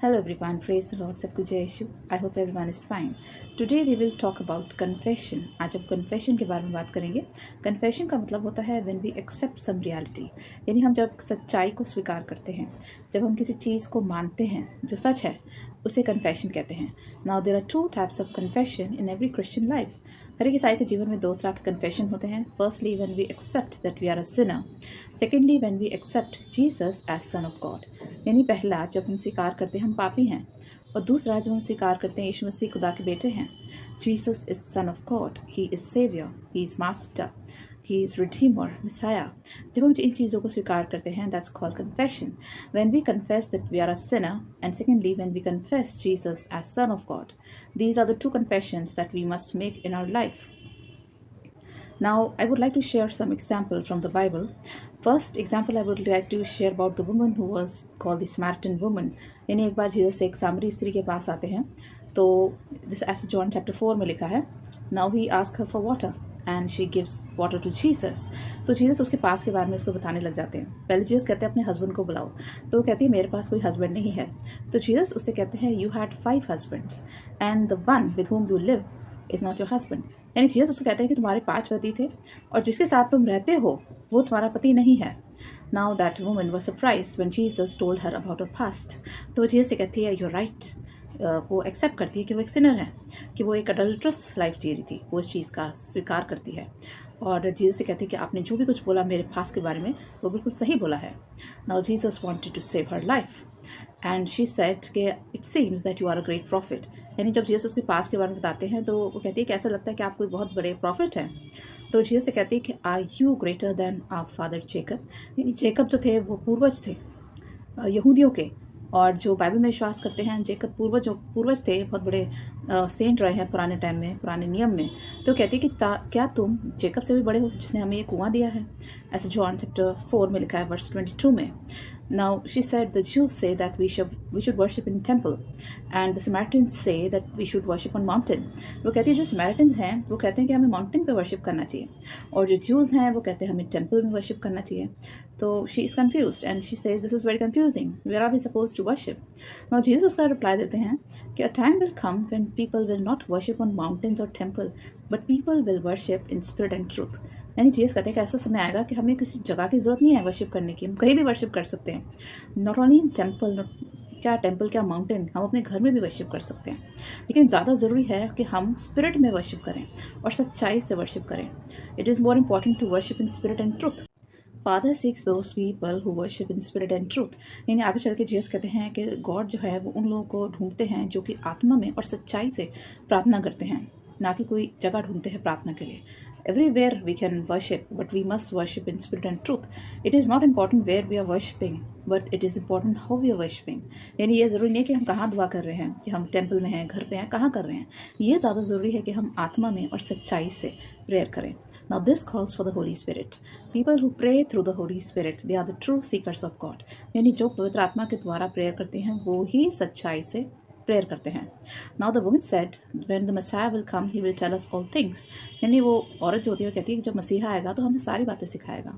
Hello everyone, praise the Lord, सब कुछ है यीशु. I hope everyone is fine. Today we will talk about confession. आज हम confession के बारे में बात करेंगे. Confession का मतलब होता है when we accept some reality. यानी हम जब सच्चाई को स्वीकार करते हैं, जब हम किसी चीज़ को मानते हैं जो सच है, उसे confession कहते हैं. Now there are two types of confession in every Christian life. हर एक ईसाई के जीवन में दो तरह के कन्फेशन होते हैं. Firstly when we accept that we are a sinner. Secondly when we accept Jesus as son of God. यानी पहला जब हम स्वीकार करते हैं हम पापी हैं, और दूसरा जब हम स्वीकार करते हैं यीशु मसीह खुदा के बेटे हैं. Jesus is son of God, he is saviour, he is master, he is redeemer, messiah. जब हम इन चीज़ों को स्वीकार करते हैं, that's called confession. When we confess that we are a sinner, and secondly when we confess Jesus as son of God. These are the two confessions that we must make in our life. Now, I would like to share some example from the Bible. First example I would like to share about the woman who was called the Samaritan woman. यानी एक बार Jesus एक सामरी स्त्री के पास आते हैं, तो this as John chapter 4 में लिखा है. Now he asked her for water and she gives water to Jesus. तो जीसस उसके पास के बारे में उसको बताने लग जाते हैं. पहले जीसस कहते हैं अपने हस्बैंड को बुलाओ, तो वो कहती है मेरे पास कोई हस्बैंड नहीं है. तो जीसस उससे कहते हैं you had 5 husbands and the one with whom you live is not your husband. यानी जीसस उसको कहते हैं कि तुम्हारे 5 पति थे और जिसके साथ तुम रहते हो वो तुम्हारा पति नहीं है. Now that woman was surprised when Jesus told her about her past. तो जीसस से कहती है you're right. वो एक्सेप्ट करती है कि वो एक सिनर है, कि वो एक अडल्ट्रस लाइफ जी रही थी. वो इस चीज़ का स्वीकार करती है और जीसस से कहती है कि आपने जो भी कुछ बोला मेरे पास के बारे में वो बिल्कुल सही बोला है. Now Jesus wanted to save her life and she said कि it seems that you are a great prophet. यानी जब जीसस उसके पास के बारे में बताते हैं तो वो कहती है कि ऐसा लगता है कि आप कोई बहुत बड़े प्रॉफिट हैं. तो जीसस से कहती है कि are you greater than our father Jacob. यानी जेकब जो थे वो पूर्वज थे यहूदियों के, और जो बाइबल में विश्वास करते हैं जेकब पूर्वज थे, बहुत बड़े सेंट रहे हैं पुराने टाइम में, पुराने नियम में. तो कहती है कि क्या तुम जेकब से भी बड़े हो जिसने हमें ये कुआं दिया है. ऐसे जॉन चैप्टर 4 में लिखा है वर्स 22 में. Now she said the Jews say that we should worship in temple and the Samaritans say that we should worship on mountain. वो कहती है जो Samaritans हैं वो कहते हैं कि हमें माउंटेन पे वर्शिप करना चाहिए, और जो Jews हैं वो कहते हैं हमें टेम्पल में वर्शिप करना चाहिए. तो she is confused and she says this is very confusing. Where are we supposed to worship? Now Jesus उसका रिप्लाई देते हैं कि a time will come when people will not worship on mountains or temple but people will worship in spirit and truth. यानी Jesus कहते हैं कि ऐसा समय आएगा कि हमें किसी जगह की ज़रूरत नहीं है वर्शिप करने की, हम कहीं भी वर्शिप कर सकते हैं. Not only in temple, temple क्या माउंटेन, हम अपने घर में भी वर्शिप कर सकते हैं. लेकिन ज़्यादा ज़रूरी है कि हम स्पिरिट में वर्शिप करें और सच्चाई से वर्शिप करें. It is more important to worship in spirit and truth. Father seeks those people who worship in spirit and truth. यानी आगे चल के जीसस कहते हैं कि गॉड जो है वो उन लोगों को ढूंढते हैं जो कि आत्मा में और सच्चाई से प्रार्थना करते हैं, ना कि कोई जगह ढूंढते हैं प्रार्थना के लिए. Everywhere we can worship, but we must worship in spirit and truth. It is not important where we are worshiping, but it is important how we are worshiping. यानी ये ज़रूरी नहीं है कि हम कहाँ दुआ कर रहे हैं, कि हम टेम्पल में हैं, घर पे हैं, कहाँ कर रहे हैं. ये ज़्यादा ज़रूरी है कि हम आत्मा में और सच्चाई से प्रेयर करें. Now this calls for the Holy Spirit. People who pray through the Holy Spirit, they are the true seekers of God. यानी जो पवित्र आत्मा के द्वारा प्रेयर करते हैं वो ही सच्चाई से प्रेयर करते हैं. Now the woman said when the Messiah will come he will tell us all things. यानी वो औरत जो होती है वो कहती है कि जब मसीहा आएगा तो हमें सारी बातें सिखाएगा.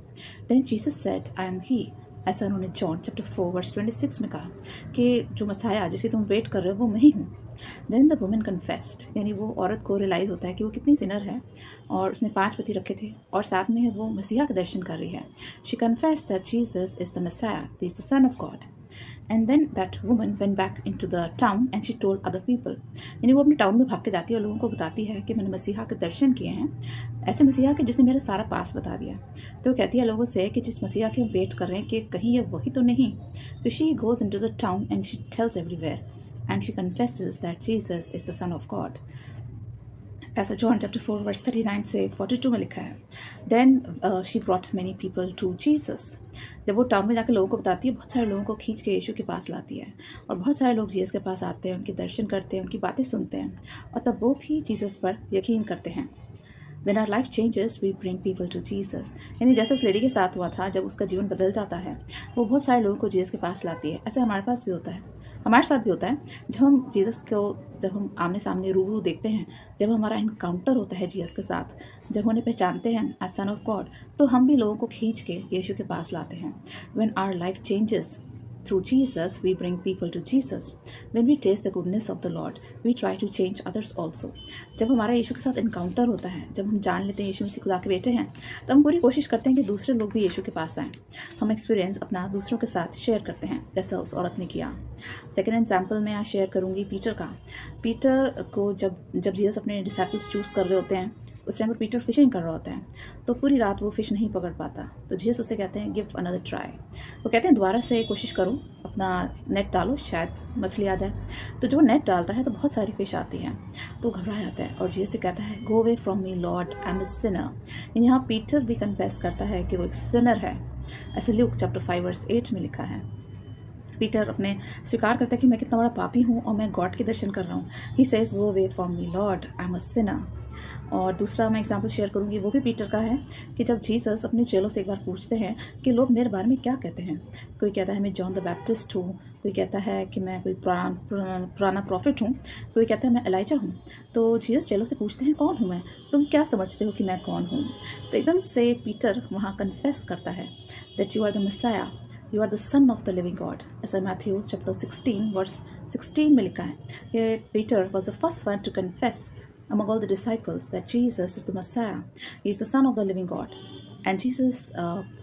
Then Jesus said I am he. ऐसा उन्होंने जॉन चैप्टर 4 वर्स 26 में कहा कि जो मसीहा जिसकी तुम वेट कर रहे हो वो मैं ही हूँ. Then the woman confessed. यानी वो औरत को रियलाइज़ होता है कि वो कितनी सिनर है और उसने 5 पति रखे थे और साथ में वो मसीहा का दर्शन कर रही है. She confessed that Jesus is the Messiah, he is the son of God. And then that woman went back into the town and she told other people. यानी वो अपने टाउन में भाग के जाती है और लोगों को बताती है कि मैंने मसीहा के दर्शन किए हैं, ऐसे मसीहा के जिसने मेरा सारा पास बता दिया. तो कहती है लोगों से कि जिस मसीहा के हम वेट कर रहे हैं कि कहीं ये वही तो नहीं. तो she goes into the town and she tells everywhere and she confesses that Jesus is the Son of God. ऐसा जॉन चैप्टर 4 वर्स 39 से 42 में लिखा है. Then she brought many people to Jesus. जब वो टाउन में जाकर लोगों को बताती है, बहुत सारे लोगों को खींच के यीशु के पास लाती है और बहुत सारे लोग जीसस के पास आते हैं, उनके दर्शन करते हैं, उनकी बातें सुनते हैं और तब वो भी जीसस पर यकीन करते हैं. When our life changes, we bring people to Jesus. यानी जैसे उस लेडी के साथ हुआ था, जब उसका जीवन बदल जाता है वो बहुत सारे लोगों को जीसस के पास लाती है. ऐसे हमारे पास भी होता है, हमारे साथ भी होता है. जब हम जीसस को जब हम आमने सामने रूबरू देखते हैं, जब हमारा इनकाउंटर होता है जीसस के साथ, जब उन्हें पहचानते हैं एज सन ऑफ गॉड, तो हम भी लोगों को खींच के यीशु के पास लाते हैं. When our life changes, through Jesus, we bring people to Jesus. When we taste the goodness of the Lord, we try to change others also. जब हमारा यीशु के साथ इनकाउंटर होता है, जब हम जान लेते हैं यीशु मसीह खुदा के बेटे हैं, तो हम पूरी कोशिश करते हैं कि दूसरे लोग भी यीशु के पास आएँ। हम एक्सपीरियंस अपना दूसरों के साथ शेयर करते हैं, जैसा उस औरत ने किया। सेकेंड एग्जाम्पल मैं यहाँ शेयर करूँगी पीटर का। पीटर को जब जीसस अपने डिसाइपल्स चूज़ कर रहे होते हैं, उस टाइम पर पीटर फिशिंग कर रहा होता है, तो पूरी रात वो फिश नहीं पकड़ पाता। तो जीसस उससे कहते हैं गिव अनदर ट्राई। वो कहते हैं दोबारा से कोशिश करो, अपना नेट डालो, शायद मछली आ जाए। तो जब वो नेट डालता है तो बहुत सारी फिश आती हैं, तो घबरा जाता है और जीसस से कहता है go away from me Lord, I am a sinner. यहाँ पीटर भी कन्फेस करता है कि वो एक सिनर है। ऐसे ल्यूक चैप्टर 5 वर्स 8 में लिखा है। पीटर अपने स्वीकार करता है कि मैं कितना बड़ा पापी हूँ और मैं गॉड के दर्शन कर रहा हूँ। He says go away from me Lord, I am a sinner. और दूसरा मैं एग्जाम्पल शेयर करूँगी, वो भी पीटर का है कि जब जीसस अपने चेलों से एक बार पूछते हैं कि लोग मेरे बारे में क्या कहते हैं। कोई कहता है मैं जॉन द बैप्टिस्ट हूँ, कोई कहता है कि मैं कोई पुराना प्रॉफिट हूँ, कोई कहता है मैं एलाइजा हूँ। तो जीसस चेलों से पूछते हैं कौन हूँ मैं, तुम क्या समझते हो कि मैं कौन हूँ। तो एकदम से पीटर वहाँ कन्फेस करता है that you are the messiah, you are the son of the living God. ऐसा मैथ्यूज चैप्टर 16 वर्स 16 में लिखा है कि Peter was the first one to confess among all the disciples that Jesus is the Messiah. He is the Son of the living God. And Jesus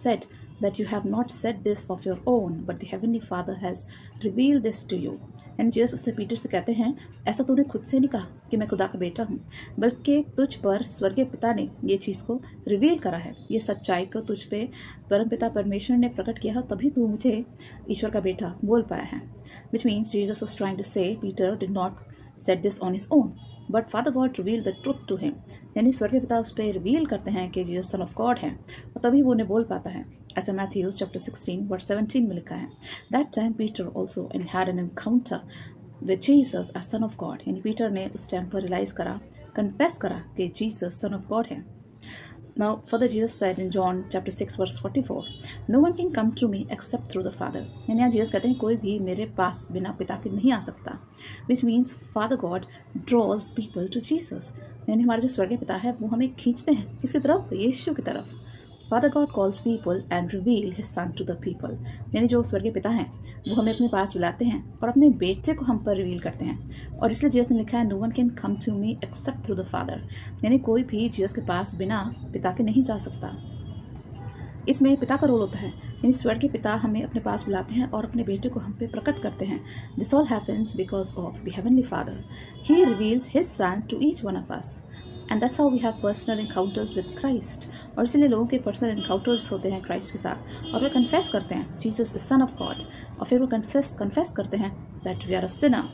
said that you have not said this of your own, but the Heavenly Father has revealed this to you. And Jesus उससे Peter से कहते हैं ऐसा तूने खुद से नहीं कहा कि मैं खुदा का बेटा हूँ, बल्कि तुझ पर स्वर्गीय पिता ने ये चीज़ को रिवील करा है। ये सच्चाई को तुझ पे परमपिता परमेश्वर ने प्रकट किया है, तभी तू मुझे ईश्वर का बेटा बोल पाया है। Which means Jesus was trying to say Peter did not said this on his own, but father God reveal the truth to him. यानी स्वर्गीय पिता उस पर रिवील करते हैं कि जीसस सन ऑफ गॉड है, और तभी वो उन्हें बोल पाता है। ऐसा मैथ्यूज चैप्टर 16 वर्स 17 में लिखा है that time Peter also had an encounter with Jesus as son of God. यानी पीटर ने उस टाइम पर रियलाइज करा, कन्फेस करा कि जीसस सन ऑफ गॉड है। Now, further Jesus said in John chapter 6 verse 44, no one can come to me except through the Father. यानी यहाँ जीसस कहते हैं कोई भी मेरे पास बिना पिता के नहीं आ सकता। Which means Father God draws people to Jesus. यानी हमारे जो स्वर्गीय पिता है वो हमें खींचते हैं किसकी तरफ, यीशु की तरफ। Father God calls people and reveal His Son to the people. यानी जो स्वर्गीय पिता हैं वो हमें अपने पास बुलाते हैं और अपने बेटे को हम पर रिवील करते हैं। और इसलिए जीसस ने लिखा है no one can come to me except through the father. यानी कोई भी जीसस के पास बिना पिता के नहीं जा सकता। इसमें पिता का रोल होता है, यानी स्वर्गीय पिता हमें अपने पास बुलाते हैं और अपने बेटे को हम पे प्रकट करते हैं। This all happens because of the heavenly father. He reveals his son to each one of us, and that's how we have personal encounters with Christ. और इसीलिए लोगों के पर्सनल एनकाउंटर्स होते हैं क्राइस्ट के साथ, और वे कन्फेस करते हैं Jesus is son of God, और फिर वो कन्फेस करते हैं that we are a sinner.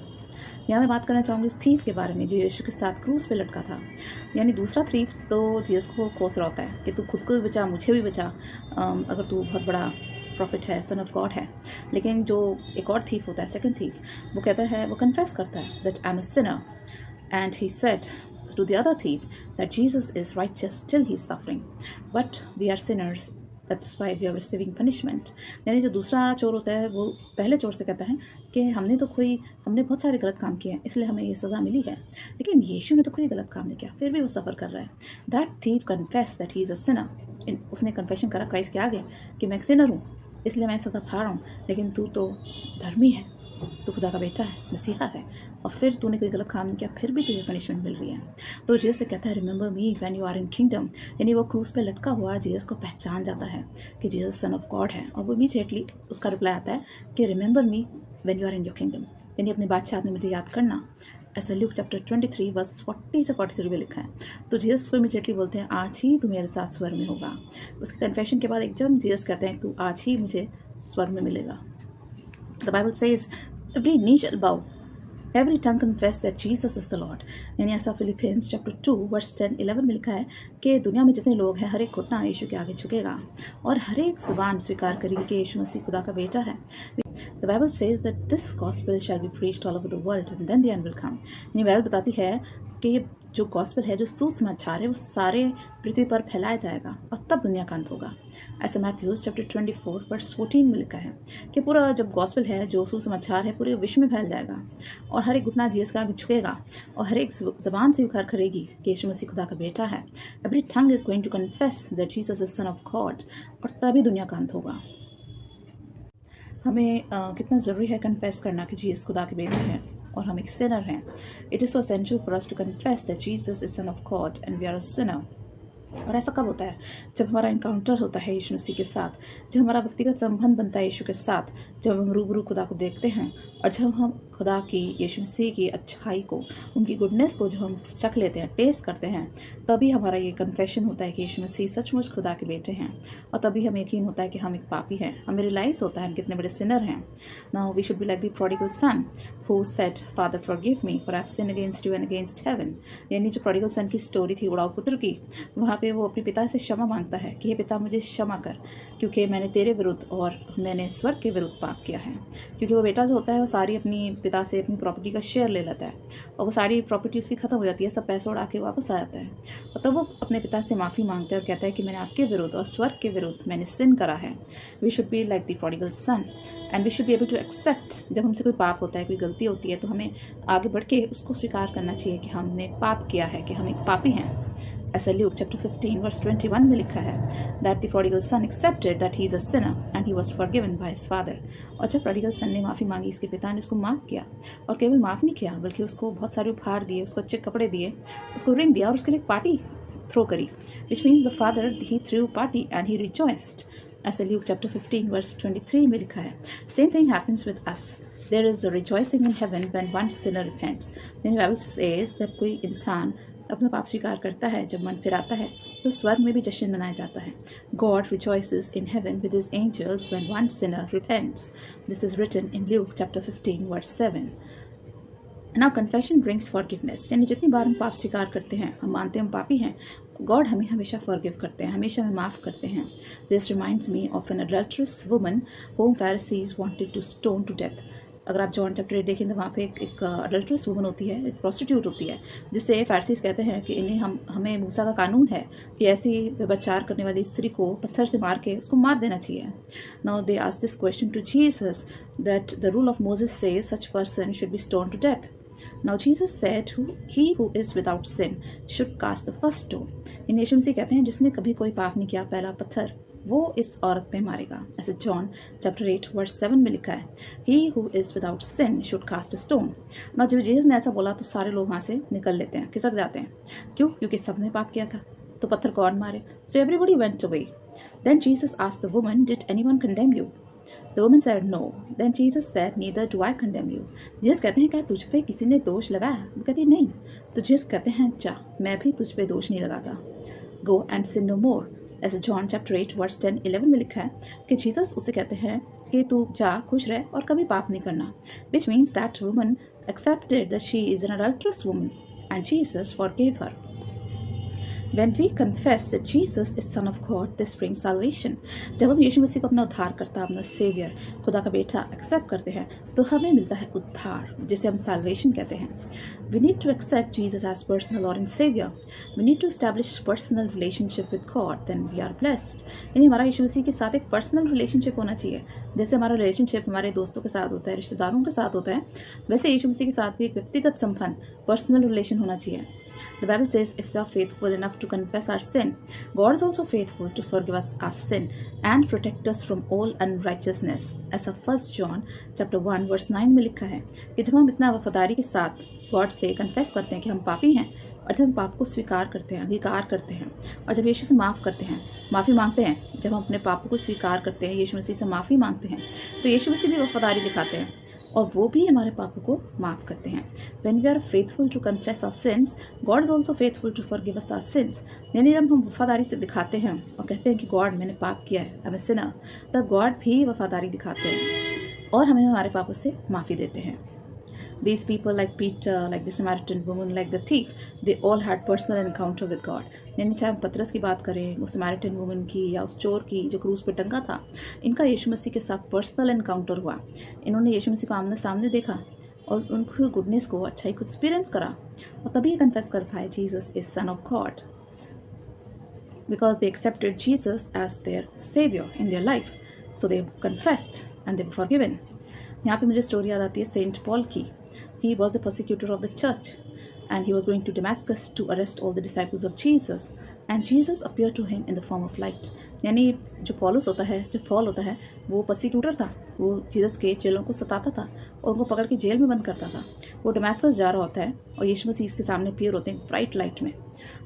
यहाँ मैं बात करना चाहूँगी इस थीफ के बारे में जो यीशु के साथ क्रूस पे लटका था। यानी दूसरा थीफ तो जीसस को कोस रहा होता है कि तू खुद को भी बचा, मुझे भी बचा, अगर तू बहुत बड़ा प्रॉफिट है, सन ऑफ गॉड है। लेकिन जो एक और थीफ होता है, सेकंड थीफ, वो कहता है, वो कन्फेस करता है that I am a sinner, and he said to the other thief that Jesus is righteous till he is suffering, but we are sinners, that's why we are receiving punishment. यानी जो दूसरा चोर होता है वो पहले चोर से कहता है कि हमने बहुत सारे गलत काम किए हैं इसलिए हमें ये सज़ा मिली है, लेकिन यीशु ने तो कोई गलत काम नहीं किया फिर भी वो सफ़र कर रहा है। That thief confess that he is a Sinner. उसने कन्फेशन करा क्राइस्ट के आगे कि मैं एक सिनर हूँ, इसलिए मैं सज़ा खा रहा हूँ, लेकिन तू तो धर्मी है, तू खुदा का बेटा है, मसीहा है, और फिर तूने कोई गलत काम नहीं किया फिर भी तुझे पनिशमेंट मिल रही है। तो जीसस से कहता है remember me when you are in kingdom. यानी वो क्रूस पे लटका हुआ जीसस को पहचान जाता है कि जीसस सन ऑफ गॉड है, और वो इमीडिएटली उसका रिप्लाई आता है कि remember me when you are in your kingdom. यानी अपने बादशाह में मुझे याद करना। ऐसा ल्यूक चैप्टर 23 वर्स 40 से 43 में लिखा है। तो जीसस उसको इमीडिएटली बोलते हैं आज ही तू मेरे साथ स्वर्ग में होगा। उसके कन्फेशन के बाद एकदम जीसस कहते हैं तू आज ही मुझे स्वर्ग में मिलेगा। The Bible says every knee shall bow, every tongue confess that Jesus is the Lord. यानी ऐसा फिलिपियंस चैप्टर 2 वर्स 10-11 में लिखा है कि दुनिया में जितने लोग हैं हर एक घुटना यीशु के आगे झुकेगा और हर एक जुबान स्वीकार करेगी कि यीशु मसीह खुदा का बेटा है। The Bible says that this gospel shall be preached all over the world and then the end will come. यानी बाइबल बताती है कि ये जो गॉस्पेल है, जो सुसमाचार है, वो सारे पृथ्वी पर फैलाया जाएगा और तब दुनिया का अंत होगा। ऐसा मैथ्यूज चैप्टर 24 वर्स 14 में लिखा है कि पूरा जब गॉस्पेल है, जो सुसमाचार है, पूरे विश्व में फैल जाएगा और हर एक घुटना जीसस के आगे झुकेगा और हर एक जबान से उखार करेगी कि यीशु मसीह खुदा का बेटा है। Every tongue is going to confess that Jesus is son of God, और तभी दुनिया का अंत होगा। हमें कितना ज़रूरी है कन्फेस करना कि जीसस खुदा के बेटे हैं और हम एक सिनर हैं। It is so essential for us to confess that Jesus is son of God and we are a sinner. और ऐसा कब होता है? जब हमारा इनकाउंटर होता है यीशु मसीह के साथ, जब हमारा व्यक्तिगत संबंध बनता है यीशु के साथ, जब हम रूबरू खुदा को देखते हैं और जब हम खुदा की, यीशु मसीह की अच्छाई को, उनकी गुडनेस को जब हम चख लेते हैं, टेस्ट करते हैं, तभी हमारा ये कन्फेशन होता है कि यीशु मसीह सचमुच खुदा के बेटे हैं। और तभी हमें यकीन होता है कि हम एक पापी हैं, हमें रियलाइज़ होता है हम कितने बड़े सिनर हैं। Now we should be like the prodigal son who said, father forgive me for I have sinned against you and against heaven. यानी जो प्रोडिगल सन की स्टोरी थी उड़ाऊ पुत्र की, वहाँ पे वो अपने पिता से क्षमा मांगता है कि हे पिता मुझे क्षमा कर, क्योंकि मैंने तेरे विरुद्ध और मैंने स्वर्ग के विरुद्ध पाप किया है। क्योंकि वो बेटा जो होता है वो सारी अपनी पिता से अपनी प्रॉपर्टी का शेयर ले लेता है और वो सारी प्रॉपर्टी उसकी ख़त्म हो जाती है, सब पैसा उड़ा के वापस आ जाता है। और तब वो अपने पिता से माफ़ी मांगता है और कहता है कि मैंने आपके विरुद्ध और स्वर्ग के विरुद्ध मैंने सिन करा है। We should be like the prodigal son and we should be able to accept. जब हमसे कोई पाप होता है, कोई गलती होती है, तो हमें आगे बढ़ के उसको स्वीकार करना चाहिए कि हमने पाप किया है, कि हम एक पापी हैं। ऐसा ल्यूक चैप्टर 15 वर्स 21 में लिखा है that the prodigal sun accepted that he is a sinner and he was forgiven by his father. और जब प्रोडिगल सन ने माफ़ी मांगी, इसके पिता ने उसको माफ़ किया, और केवल माफ़ नहीं किया बल्कि उसको बहुत सारे उपहार दिए, उसको अच्छे कपड़े दिए, उसको रिंग दिया और उसके लिए पार्टी थ्रो करी, which means the father he through party and he rejoiced. ऐसे ल्यूक चैप्टर 15 वर्स 23 में लिखा है same thing happens with us. There is a rejoicing in heaven when one sinner repents. Then the Bible says that कोई इंसान अपना पाप स्वीकार करता है, जब मन फिराता है, तो स्वर्ग में भी जश्न मनाया जाता है। God rejoices in heaven with his angels when one sinner repents. This is written in Luke chapter 15 verse 7. Now confession brings forgiveness. यानी जितनी बार हम पाप स्वीकार करते हैं, हम मानते हैं हम पापी हैं, गॉड हमें हमेशा फॉरगिव करते हैं, हमेशा हमें माफ़ करते हैं। This reminds me of an adulterous woman whom Pharisees wanted to stone to death. अगर आप जॉन चैप्टर 8 देखें तो वहाँ पे एक अडल्ट्रस वुमन होती है, एक प्रोस्टिट्यूट होती है, जिससे फैरिसीज कहते हैं कि इन्हें हमें मूसा का कानून है कि ऐसी व्यभिचार करने वाली स्त्री को पत्थर से मार के उसको मार देना चाहिए। Now they asked this question to Jesus that the rule of Moses says such person should be stoned to death. Now Jesus said, he who is without sin should cast the first stone. इन यीशु मसीह कहते हैं जिसने कभी कोई पाप नहीं किया, पहला पत्थर वो इस औरत पे मारेगा। ऐसे जॉन चैप्टर 8 वर्स 7 में लिखा है he who is without sin should cast a stone. ना जब जीसस ने ऐसा बोला तो सारे लोग वहाँ से निकल लेते हैं, खिसक जाते हैं। क्यों? क्योंकि सबने पाप किया था, तो पत्थर कौन मारे? So everybody went away. Then Jesus asked the woman, did anyone condemn you? The woman said no. Then Jesus said, neither do I condemn you. Jesus कहते हैं क्या तुझ पे किसी ने दोष लगाया? वो कहती नहीं। तो जीसस कहते हैं जा, मैं भी तुझ पे दोष नहीं लगाता। Go and sin no more. ऐसे जॉन चैप्टर 8 वर्स 10-11 में लिखा है कि जीसस उसे कहते हैं कि तू जा, खुश रह और कभी पाप नहीं करना। Which means that woman accepted that she is an adulterous woman and Jesus forgave her. When we confess that Jesus is Son of God, this brings salvation. जब हम यीशु मसीह को अपना उद्धारकर्ता, अपना सेवियर, खुदा का बेटा एक्सेप्ट करते हैं, तो हमें मिलता है उद्धार, जिसे हम salvation कहते हैं। We need to accept Jesus as personal Lord and Savior. We need to establish personal relationship with God. Then we are blessed. यानी हमारा यीशु मसीह के साथ एक पर्सनल रिलेशनशिप होना चाहिए। जैसे हमारा रिलेशनशिप हमारे दोस्तों के साथ होता है, रिश्तेदारों के साथ होता है, वैसे यीशु मसीह के साथ भी एक व्यक्तिगत संबंध, पर्सनल रिलेशन होना चाहिए। The Bible says if we are faithful enough to confess our sin, God is also faithful to forgive us our sin and protect us from all unrighteousness. ऐसा 1 John chapter 1 verse 9 में लिखा है कि जब हम इतना वफादारी के साथ गॉड से कन्फेस करते हैं कि हम पापी हैं, और जब हम पाप को स्वीकार करते हैं, अंगीकार करते हैं, और जब यीशु से माफ़ करते हैं, माफ़ी मांगते हैं, जब हम अपने पापों को स्वीकार करते हैं, यीशु मसीह से माफ़ी मांगते हैं, तो यीशु मसीह भी वफादारी दिखाते हैं और वो भी हमारे पापों को माफ़ करते हैं। When we are faithful to confess our sins, God is also faithful to forgive us our sins. यानी जब हम वफादारी से दिखाते हैं और कहते हैं कि गॉड मैंने पाप किया है, I'm a sinner, तब गॉड भी वफादारी दिखाते हैं और हमें हमारे पापों से माफ़ी देते हैं। These people like Peter, like the Samaritan woman, like the thief, they all had personal encounter with God. यानी चाहे हम पतरस की बात करें, वो Samaritan woman की या उस चोर की जो क्रूस पे टंगा था, इनका यीशु मसीह के साथ पर्सनल एनकाउंटर हुआ। इन्होंने यीशु मसीह को आमने सामने देखा और उनकी गुडनेस को, अच्छाई को एक्सपीरियंस करा और तभी कन्फेस कर पाए Jesus is son of God, because they accepted Jesus as their saviour in their life, so they confessed and they were forgiven. यहाँ पे मुझे स्टोरी याद आती है सेंट पॉल की। He was a persecutor of the church and he was going to Damascus to arrest all the disciples of Jesus, and Jesus appeared to him in the form of light. यानी जो Paul होता है, वो परसिक्यूटर था, वो Jesus के चेलों को सताता था और उनको पकड़ के जेल में बंद करता था। वो डमस्कस जा रहा होता है और यीशु मसीह उसके सामने अपीयर होते हैं ब्राइट लाइट में।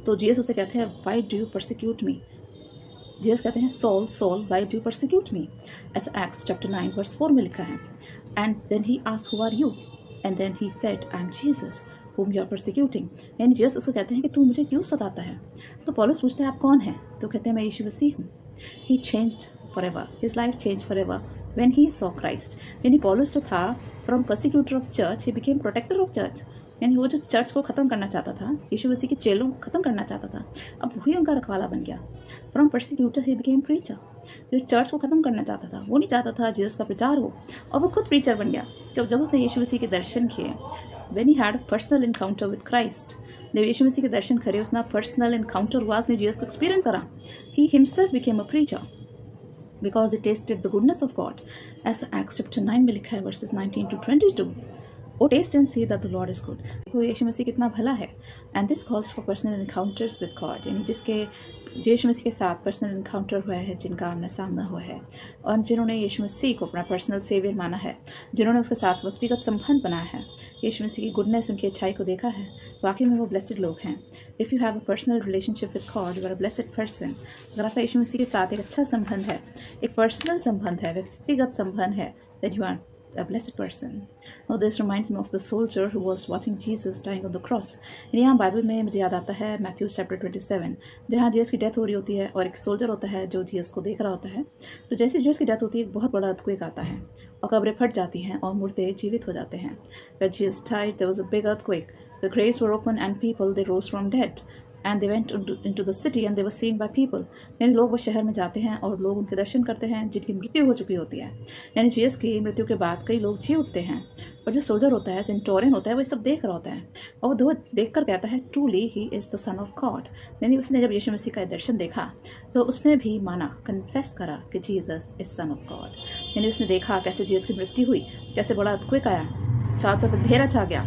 तो जीसस उसे कहते हैं, why do you persecute me? Jesus कहते हैं, Saul Saul why do you persecute me? ऐसा एक्ट्स चैप्टर 9 वर्स 4 में लिखा है। And then he asked, who are you? And then he said, I am Jesus whom you are persecuting। यानी Jesus उसको कहते हैं कि तू मुझे क्यों सताता है? तो पौलुस पूछता है, आप कौन हैं? तो कहते हैं, मैं यीशु मसीह हूँ। He changed forever, his life changed forever when he saw Christ। यानी पौलुस जो था, from persecutor of church he became protector of church। यानी वो जो चर्च को ख़त्म करना चाहता था, यीशु मसीह के चेलों को ख़त्म करना चाहता था, अब वही उनका रखवाला बन गया। From persecutor he became preacher. जो चर्च को ख़त्म करना चाहता था, वो नहीं चाहता था जीसस का प्रचार हो, और वो खुद प्रीचर बन गया। जब उसने यीशु मसीह के दर्शन किए, when he had a personal encounter with Christ, जब यीशु मसीह के दर्शन करे, उसने पर्सनल एनकाउंटर हुआ, उसने जीसस को एक्सपीरियंस करा, he himself became a preacher because he tasted the goodness of God। ऐसा एक्ट्स चैप्टर 9 में लिखा है verses 19 to 22। O taste and see that the Lord is good. देखो यीशु मसीह कितना भला है। And this calls for personal encounters with God, यानी जिसके यीशु मसीह के साथ पर्सनल एनकाउंटर हुआ है, जिनका आमना सामना हुआ है, और जिन्होंने यीशु मसीह को अपना पर्सनल सेवियर माना है, जिन्होंने उसके साथ व्यक्तिगत संबंध बनाया है, यीशु मसीह की गुडनेस, उनकी अच्छाई को देखा है, वाकई में वो ब्लेसिड लोग हैं। If you have a personal relationship with God, you are a blessed person. अगर आपका यीशु मसीह के साथ एक अच्छा संबंध है, एक पर्सनल संबंध है, व्यक्तिगत संबंध है, that you are a blessed person। Now this reminds me of the soldier who was watching Jesus dying on the cross। यहाँ बाइबल में मुझे याद आता है मैथ्यू चैप्टर 27, जहाँ जीसस की डेथ हो रही होती है और एक सोल्जर होता है जो जीसस को देख रहा होता है। तो जैसे जीसस की डेथ होती है, एक बहुत बड़ा अर्थक्वेक आता है और कब्रें फट जाती हैं और मुर्दे जीवित हो जाते हैं। When Jesus died, there was a big earthquake. The graves were open and people they rose from dead। And they went into the city and they were seen by people। यानी लोग वो शहर में जाते हैं और लोग उनके दर्शन करते हैं जिनकी मृत्यु हो चुकी होती है। यानी जीसस की मृत्यु के बाद कई लोग जी उठते हैं, और जो सोल्जर होता है, सेंटोरियन होता है, वो सब देख रहा होता है और वो देख कर कहता है, truly he is the son of God. यानी उसने जब यीशु मसीह का दर्शन देखा तो उसने भी माना, कन्फेस करा कि Jesus is son of God. यानी उसने देखा कैसे जीसस की मृत्यु हुई, कैसे बड़ा अर्थक्वेक आया, चारों तरफ अंधेरा छा गया,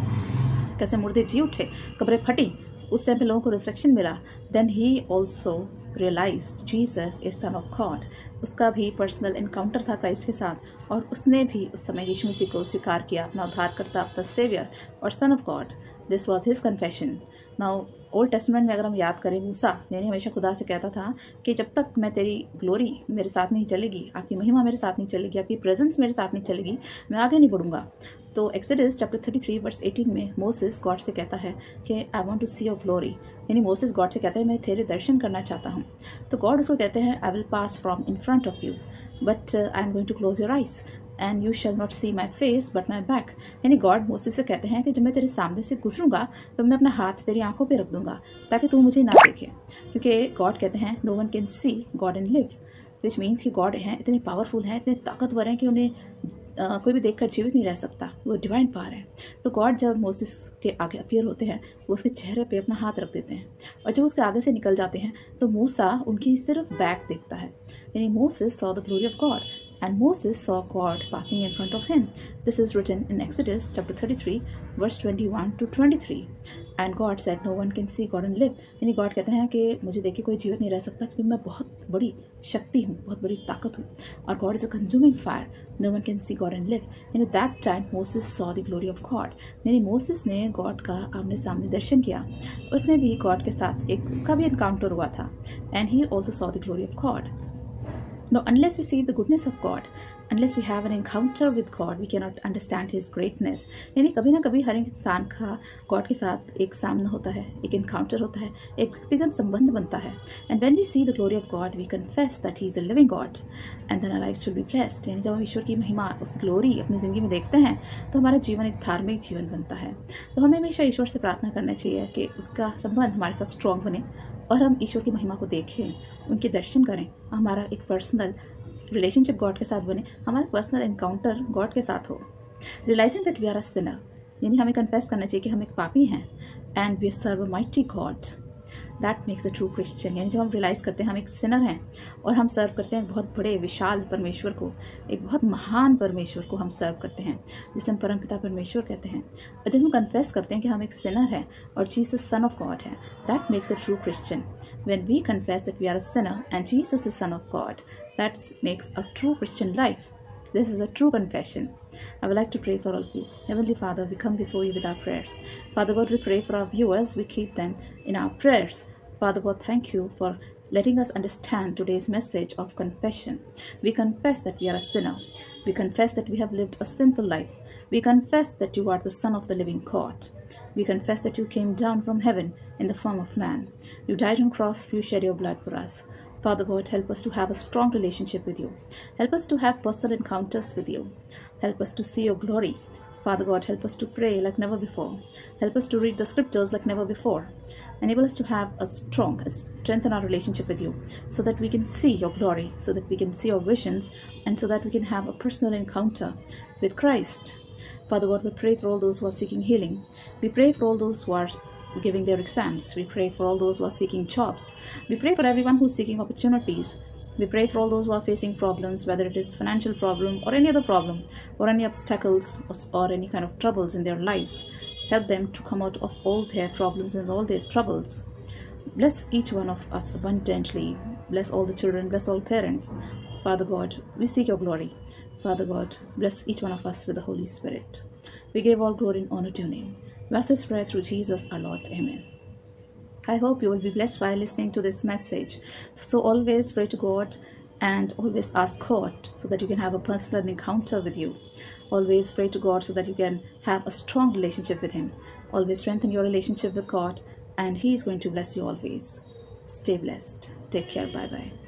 कैसे मुर्दे जी उठे, कब्रें फटी, उस टाइम पे लोगों को रिजरेक्शन मिला। Then he also realized Jesus is son of God. उसका भी पर्सनल इनकाउंटर था क्राइस्ट के साथ, और उसने भी उस समय यीशु मसीह को स्वीकार किया अपना उद्धारकर्ता, अपना सेवियर और सन of God. This was his confession. Now old testament में अगर हम याद करें, मूसा यानी हमेशा खुदा से कहता था कि जब तक मैं तेरी ग्लोरी मेरे साथ नहीं चलेगी, आपकी महिमा मेरे साथ नहीं चलेगी, आपकी प्रेजेंस मेरे साथ नहीं चलेगी, मैं आगे नहीं बढ़ूंगा। तो एक्सोडस चैप्टर 33 वर्स 18 में मोसेस गॉड से कहता है कि I want to see your glory. यानी मोसेस गॉड से कहते हैं, मैं तेरे दर्शन करना चाहता हूँ। तो गॉड उसको कहते हैं, I will pass from in front of you but I am going to close your eyes and you shall not see my face but my back. यानी गॉड मोसेस से कहते हैं कि जब मैं तेरे सामने से गुजरूंगा तो मैं अपना हाथ तेरी आंखों पे रख दूंगा ताकि तू मुझे ना देखे, क्योंकि गॉड कहते हैं no one can see God and live, which means कि गॉड हैं, इतने पावरफुल हैं, इतने ताकतवर हैं कि उन्हें कोई भी देखकर जीवित नहीं रह सकता, वो डिवाइन पावर है। तो गॉड जब मोसेस के आगे अपीयर होते हैं, वो उसके चेहरे पे अपना हाथ रख देते हैं, और जब उसके आगे से निकल जाते हैं तो मूसा उनकी सिर्फ बैक देखता है। यानी Moses saw the glory of God and Moses saw God passing in front of him। This is written in Exodus chapter 33 verse 21 to 23। And God said no one can see God and live। यानी God कहते हैं कि मुझे देख के कोई जीवित नहीं रह सकता क्योंकि मैं बहुत बड़ी शक्ति हूँ, बहुत बड़ी ताकत हूँ, और God is a consuming fire, no one can see God and live. यानी that time Moses saw the glory of God. यानी मोसेस ने गॉड का आमने सामने दर्शन किया, उसने भी गॉड के साथ एक उसका भी एनकाउंटर हुआ था, and he also saw the glory of God. Now, unless we see the goodness of God, unless we have an encounter with God, we cannot understand His greatness। यानी कभी ना कभी हर इंसान का गॉड के साथ एक सामना होता है, एक एनकाउंटर होता है, एक व्यक्तिगत संबंध बनता है। And when we see the glory of God, we confess that He is a living God, and then our lives will be blessed। यानी जब हम ईश्वर की महिमा, उस ग्लोरी अपनी ज़िंदगी में देखते हैं तो हमारा जीवन एक धार्मिक जीवन बनता है। तो हमें हमेशा ईश्वर से प्रार्थना करना चाहिए कि उसका संबंध हमारे साथ स्ट्रॉन्ग बने और हम ईश्वर की महिमा को देखें, उनके दर्शन करें, हमारा एक पर्सनल रिलेशनशिप गॉड के साथ बने, हमारा पर्सनल एनकाउंटर गॉड के साथ हो। Realizing that we are a sinner, यानी हमें कन्फेस करना चाहिए कि हम एक पापी हैं, and we serve a mighty God, that makes a true Christian. यानी जब हम रियलाइज़ करते हैं हम एक सिनर हैं और हम सर्व करते हैं एक बहुत बड़े विशाल परमेश्वर को, एक बहुत महान परमेश्वर को हम सर्व करते हैं, जिसे हम परमपिता परमेश्वर कहते हैं। और जब हम कन्फेस करते हैं कि हम एक सिनर हैं और जीसस सन ऑफ गॉड है, that makes a true Christian. When we confess that we are a sinner and Jesus is son of God, that makes a true Christian life. This is a true confession. I would like to pray for all of you. Heavenly Father, we come before you with our prayers. Father God, we pray for our viewers. We keep them in our prayers. Father God, thank you for letting us understand today's message of confession. We confess that we are a sinner. We confess that we have lived a sinful life. We confess that you are the Son of the living God. We confess that you came down from heaven in the form of man. You died on cross, you shed your blood for us. Father God, help us to have a strong relationship with you. Help us to have personal encounters with you. Help us to see your glory. Father God, help us to pray like never before. Help us to read the scriptures like never before. Enable us to have strengthen our relationship with you so that we can see your glory, so that we can see your visions, and so that we can have a personal encounter with Christ. Father God, we pray for all those who are seeking healing. We pray for all those who are giving their exams. We pray for all those who are seeking jobs. We pray for everyone who's seeking opportunities. We pray for all those who are facing problems, whether it is financial problem or any other problem or any obstacles or any kind of troubles in their lives. Help them to come out of all their problems and all their troubles. Bless each one of us abundantly. Bless all the children. Bless all parents. Father God, we seek your glory. Father God, bless each one of us with the Holy Spirit. We give all glory and honor to your name. Bless this prayer through Jesus our Lord. Amen. I hope you will be blessed while listening to this message. So always pray to God and always ask God so that you can have a personal encounter with you. Always pray to God so that you can have a strong relationship with Him. Always strengthen your relationship with God, and He is going to bless you always. Stay blessed. Take care. Bye bye.